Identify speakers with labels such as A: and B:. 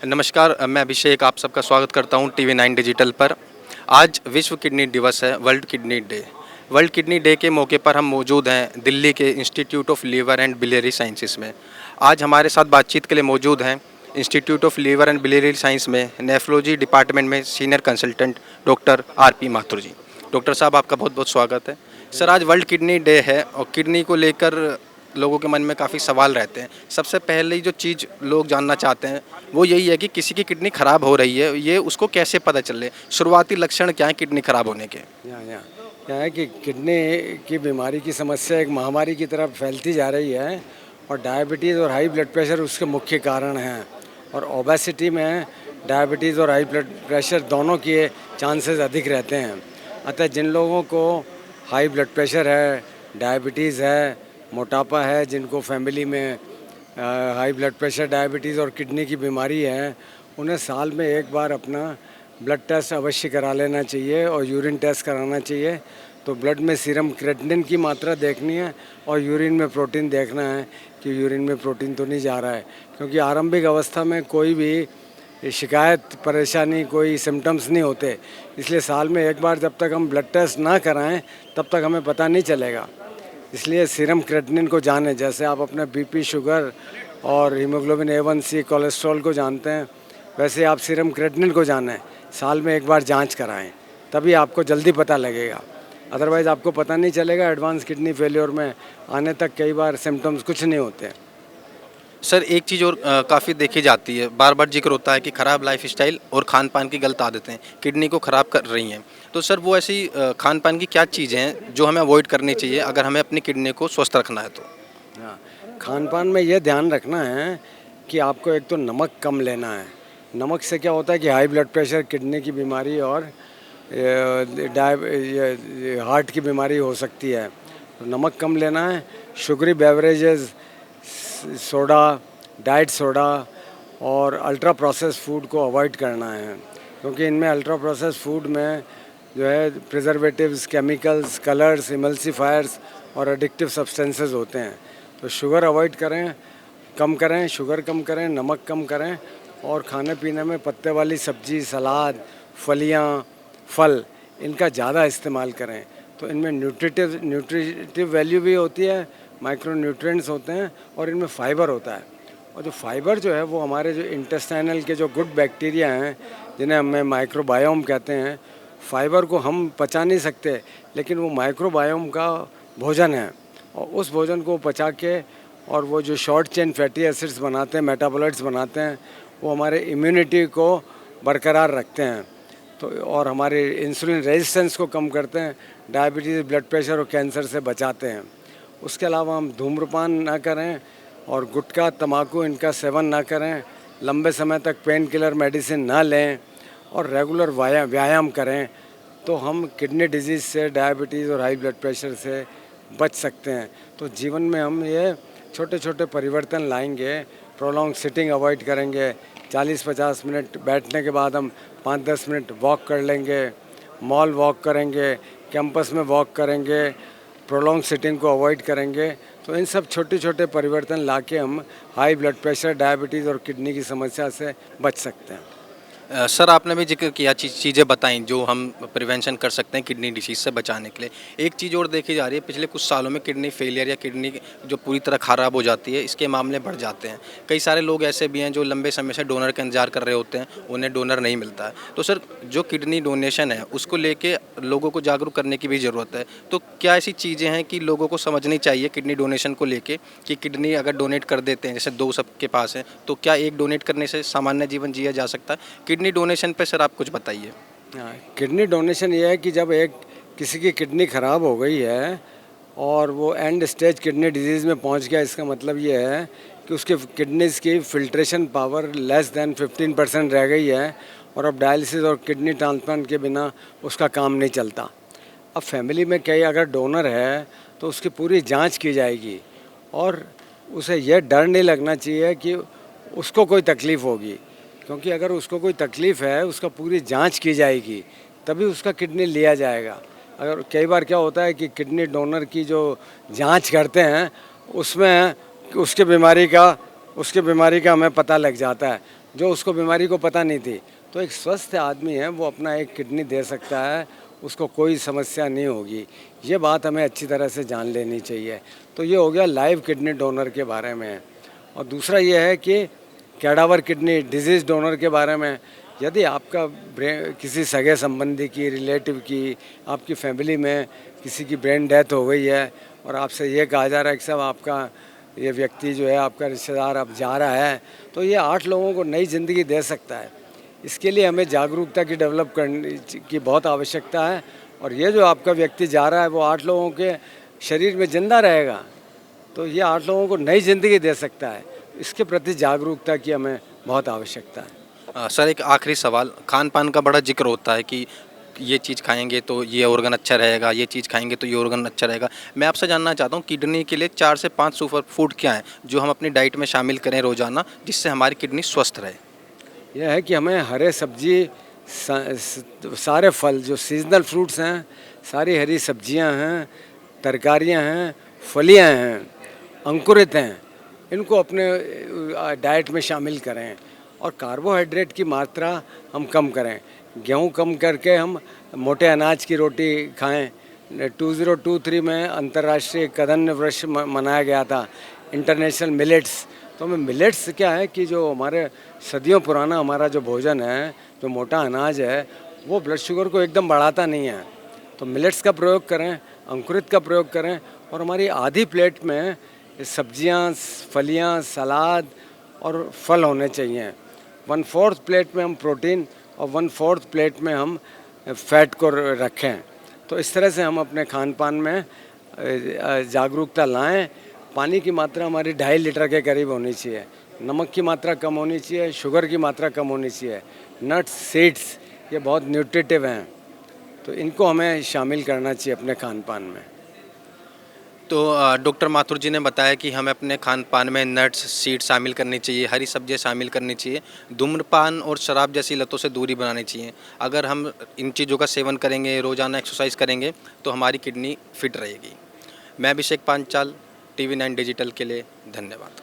A: नमस्कार, मैं अभिषेक आप सबका स्वागत करता हूं टीवी 9 डिजिटल पर। आज विश्व किडनी दिवस है, world kidney day. World kidney day के मौके पर हम मौजूद हैं दिल्ली के institute of liver and biliary sciences में। आज हमारे साथ बातचीत के लिए मौजूद हैं institute of liver and biliary science में नेफ्रोलॉजी डिपार्टमेंट में senior consultant doctor R P. Mathur ji. Doctor साहब, आपका बहुत बहुत स्वागत है। सर, आज वर्ल्ड किडनी डे है और किडनी को लेकर लोगों के मन में काफ़ी सवाल रहते हैं। सबसे पहले जो चीज़ लोग जानना चाहते हैं वो यही है कि किसी की किडनी ख़राब हो रही है, ये उसको कैसे पता चले? शुरुआती लक्षण क्या है किडनी ख़राब होने के?
B: यहाँ क्या है कि किडनी की बीमारी की समस्या एक महामारी की तरफ फैलती जा रही है और डायबिटीज़ और हाई ब्लड प्रेशर उसके मुख्य कारण हैं। और ओबेसिटी में डायबिटीज़ और हाई ब्लड प्रेशर दोनों के चांसेस अधिक रहते हैं। अतः जिन लोगों को हाई ब्लड प्रेशर है, डायबिटीज़ है, मोटापा है, जिनको फैमिली में हाई ब्लड प्रेशर, डायबिटीज़ और किडनी की बीमारी है, उन्हें साल में एक बार अपना ब्लड टेस्ट अवश्य करा लेना चाहिए और यूरिन टेस्ट कराना चाहिए। तो ब्लड में सीरम क्रेटिनिन की मात्रा देखनी है और यूरिन में प्रोटीन देखना है कि यूरिन में प्रोटीन तो नहीं जा रहा है, क्योंकि आरंभिक अवस्था में कोई भी शिकायत, परेशानी, कोई सिम्टम्स नहीं होते। इसलिए साल में एक बार जब तक हम ब्लड टेस्ट ना कराएं तब तक हमें पता नहीं चलेगा। इसलिए सीरम क्रेटिनिन को जानें, जैसे आप अपने बीपी, शुगर और हीमोग्लोबिन A1C, कोलेस्ट्रॉल को जानते हैं, वैसे आप सीरम क्रेटिनिन को जानें। साल में एक बार जांच कराएं, तभी आपको जल्दी पता लगेगा। अदरवाइज़ आपको पता नहीं चलेगा। एडवांस किडनी फेलियर में आने तक कई बार सिम्टम्स कुछ नहीं होते।
A: सर, एक चीज़ और काफ़ी देखी जाती है, बार बार जिक्र होता है कि ख़राब लाइफस्टाइल और खान पान की गलत आदतें किडनी को ख़राब कर रही हैं। तो सर, वो ऐसी खान पान की क्या चीज़ें हैं जो हमें अवॉइड करनी चाहिए अगर हमें अपनी किडनी को स्वस्थ रखना है तो?
B: हाँ, खान पान में ये ध्यान रखना है कि आपको एक तो नमक कम लेना है। नमक से क्या होता है कि हाई ब्लड प्रेशर, किडनी की बीमारी और हार्ट की बीमारी हो सकती है। तो नमक कम लेना है। Sugary beverages, soda, diet soda और अल्ट्रा प्रोसेस फूड को अवॉइड करना है, क्योंकि इनमें अल्ट्रा प्रोसेस फूड में जो है प्रिजर्वेटिव्स, केमिकल्स, कलर्स, इमल्सीफायर्स और एडिक्टिव सब्सटेंसेस होते हैं। तो शुगर अवॉइड करें, कम करें, शुगर कम करें, नमक कम करें और खाने पीने में पत्ते वाली सब्जी, सलाद, फलियाँ, फल, इनका ज़्यादा इस्तेमाल करें। तो इनमें न्यूट्रिटिव वैल्यू भी होती है, माइक्रो न्यूट्रिएंट्स होते हैं और इनमें फाइबर होता है। और जो फाइबर जो है वो हमारे जो इंटेस्टाइनल के जो गुड बैक्टीरिया हैं, जिन्हें हमें माइक्रोबायोम कहते हैं, फाइबर को हम पचा नहीं सकते, लेकिन वो माइक्रोबायोम का भोजन है और उस भोजन को पचा के और वो जो शॉर्ट चेन फैटी एसिड्स बनाते हैं, मेटाबोलाइट्स बनाते हैं, वो हमारे इम्यूनिटी को बरकरार रखते हैं। तो और हमारे इंसुलिन रेजिस्टेंस को कम करते हैं, डायबिटीज़, ब्लड प्रेशर और कैंसर से बचाते हैं। उसके अलावा हम धूम्रपान ना करें और गुटखा, तम्बाकू इनका सेवन ना करें, लंबे समय तक पेन किलर मेडिसिन ना लें और रेगुलर व्यायाम करें, तो हम किडनी डिजीज़ से, डायबिटीज़ और हाई ब्लड प्रेशर से बच सकते हैं। तो जीवन में हम ये छोटे छोटे परिवर्तन लाएंगे। प्रोलॉन्ग सिटिंग अवॉइड करेंगे, 40-50 मिनट बैठने के बाद हम 5-10 मिनट वॉक कर लेंगे, मॉल वॉक करेंगे, कैंपस में वॉक करेंगे, प्रोलॉन्ग सिटिंग को अवॉइड करेंगे। तो इन सब छोटे छोटे परिवर्तन लाके हम हाई ब्लड प्रेशर, डायबिटीज़ और किडनी की समस्या से बच सकते हैं।
A: सर, आपने भी जिक्र किया चीज़ें बताई जो हम प्रिवेंशन कर सकते हैं किडनी डिसीज़ से बचाने के लिए। एक चीज़ और देखी जा रही है, पिछले कुछ सालों में किडनी फेलियर या किडनी जो पूरी तरह ख़राब हो जाती है, इसके मामले बढ़ जाते हैं। कई सारे लोग ऐसे भी हैं जो लंबे समय से डोनर का इंतजार कर रहे होते हैं, उन्हें डोनर नहीं मिलता है। तो सर, जो किडनी डोनेशन है उसको लेके लोगों को जागरूक करने की भी ज़रूरत है। तो क्या ऐसी चीज़ें हैं कि लोगों को समझनी चाहिए किडनी डोनेशन को लेके कि किडनी अगर डोनेट कर देते हैं, जैसे 2 सबके पास हैं, तो क्या एक डोनेट करने से सामान्य जीवन जिया जा सकता है? किडनी डोनेशन पे सर आप कुछ बताइए।
B: हाँ, किडनी डोनेशन ये है कि जब किसी की किडनी ख़राब हो गई है और वो एंड स्टेज किडनी डिजीज़ में पहुंच गया, इसका मतलब ये है कि उसके किडनीज़ की फिल्ट्रेशन पावर लेस दैन 15% रह गई है और अब डायलिसिस और किडनी ट्रांसप्लांट के बिना उसका काम नहीं चलता। अब फैमिली में कई अगर डोनर है तो उसकी पूरी जांच की जाएगी और उसे यह डर नहीं लगना चाहिए कि उसको कोई तकलीफ़ होगी, क्योंकि अगर उसको कोई तकलीफ़ है उसका पूरी जांच की जाएगी, तभी उसका किडनी लिया जाएगा। अगर कई बार क्या होता है कि किडनी डोनर की जो जांच करते हैं उसमें उसके बीमारी का हमें पता लग जाता है। जो उसको बीमारी को पता नहीं थी। तो एक स्वस्थ आदमी है वो अपना एक किडनी दे सकता है, उसको कोई समस्या नहीं होगी। ये बात हमें अच्छी तरह से जान लेनी चाहिए। तो ये हो गया लाइव किडनी डोनर के बारे में। और दूसरा ये है कि कैडावर किडनी डिजीज़ डोनर के बारे में। यदि आपका किसी सगे संबंधी की, रिलेटिव की, आपकी फैमिली में किसी की ब्रेन डेथ हो गई है और आपसे ये कहा जा रहा है कि साहब आपका ये व्यक्ति जो है, आपका रिश्तेदार अब जा रहा है, तो ये 8 लोगों को नई ज़िंदगी दे सकता है। इसके लिए हमें जागरूकता की डेवलप करने की बहुत आवश्यकता है। और ये जो आपका व्यक्ति जा रहा है वो 8 लोगों के शरीर में ज़िंदा रहेगा, तो ये 8 लोगों को नई ज़िंदगी दे सकता है। इसके प्रति जागरूकता की हमें बहुत आवश्यकता है।
A: सर एक आखिरी सवाल, खान पान का बड़ा जिक्र होता है कि ये चीज़ खाएंगे तो ये ऑर्गन अच्छा रहेगा, ये चीज़ खाएंगे तो ये ऑर्गन अच्छा रहेगा। मैं आपसे जानना चाहता हूँ किडनी के लिए 4 से 5 सुपर फूड क्या हैं जो हम अपनी डाइट में शामिल करें रोज़ाना, जिससे हमारी किडनी स्वस्थ रहे?
B: यह है कि हमें हरे सब्जी, सारे फल जो सीजनल फ्रूट्स हैं, सारी हरी सब्जियां हैं, तरकारियां हैं, फलियां हैं, अंकुरित हैं, इनको अपने डाइट में शामिल करें। और कार्बोहाइड्रेट की मात्रा हम कम करें। गेहूं कम करके हम मोटे अनाज की रोटी खाएं। 2023 में अंतर्राष्ट्रीय कदम वर्ष मनाया गया था, इंटरनेशनल मिलेट्स। तो हमें मिलेट्स क्या है कि जो हमारे सदियों पुराना हमारा जो भोजन है, जो मोटा अनाज है, वो ब्लड शुगर को एकदम बढ़ाता नहीं है। तो मिलेट्स का प्रयोग करें, अंकुरित का प्रयोग करें। और हमारी आधी प्लेट में सब्जियां, फलियां, सलाद और फल होने चाहिए। 1/4 प्लेट में हम प्रोटीन और 1/4 प्लेट में हम फैट को रखें। तो इस तरह से हम अपने खान पान में जागरूकता लाएं। पानी की मात्रा हमारी 2.5 लीटर के करीब होनी चाहिए। नमक की मात्रा कम होनी चाहिए, शुगर की मात्रा कम होनी चाहिए। नट्स, सीड्स ये बहुत न्यूट्रिटिव हैं, तो इनको हमें शामिल करना चाहिए अपने खान पान में।
A: तो डॉक्टर माथुर जी ने बताया कि हमें अपने खान पान में नट्स, सीड शामिल करनी चाहिए, हरी सब्जियां शामिल करनी चाहिए, धूम्रपान और शराब जैसी लतों से दूरी बनानी चाहिए। अगर हम इन चीज़ों का सेवन करेंगे, रोज़ाना एक्सरसाइज करेंगे, तो हमारी किडनी फिट रहेगी। मैं अभिषेक पांचाल, TV9 डिजिटल के लिए धन्यवाद।